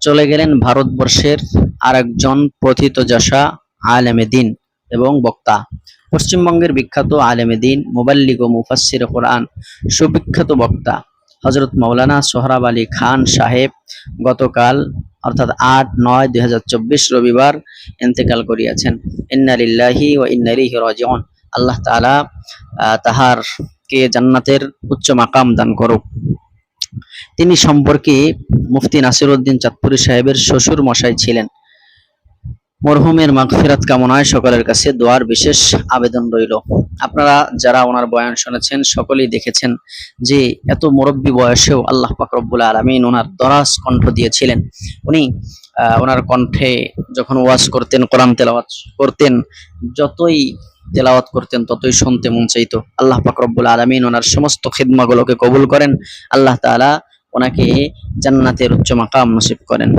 চলে গেলেন ভারতবর্ষের আরেকজন প্রথিতযশা আলেমে দিন এবং বক্তা, পশ্চিমবঙ্গের বিখ্যাত আলেমে দিন, মুবাল্লিগ ও মুফাসসির কোরআন, সুবিখ্যাত বক্তা হযরত মাওলানা সোহরাব আলী খান সাহেব গতকাল অর্থাৎ ৮-৯-২০২৪ রবিবার ইন্তেকাল করিয়াছেন। ইন্না লিল্লাহি ওয়া ইন্না ইলাইহি রাজিউন। আল্লাহ তাআলা তাহারকে জান্নাতের উচ্চ মাকাম দান করুক। তিনি সম্পর্কে মুফতি নাসিরউদ্দিন চাঁদপুরী সাহেবের শ্বশুর মশাই ছিলেন। মরহুমের মাগফিরাত কামনায় সকলের কাছে দোয়ার বিশেষ আবেদন রইল। আপনারা যারা ওনার বয়ান শুনেছেন সকলেই দেখেছেন যে এত মুরব্বী বয়সেও আল্লাহ পাক রব্বুল আলামিন ওনার দরাজ কণ্ঠ দিয়েছিলেন। উনি ওনার কণ্ঠে যখন ওয়াজ করতেন, কোরআন তেলাওয়াত করতেন, যতই তেলাওয়াত করতেন ততই শুনতে মন চাইতো। আল্লাহ পাক রব্বুল আলামিন ওনার সমস্ত খিদমাগুলোকে কবুল করেন। আল্লাহ তাআলা ওনাকে জান্নাতের উচ্চ মাকাম নসিব করেন।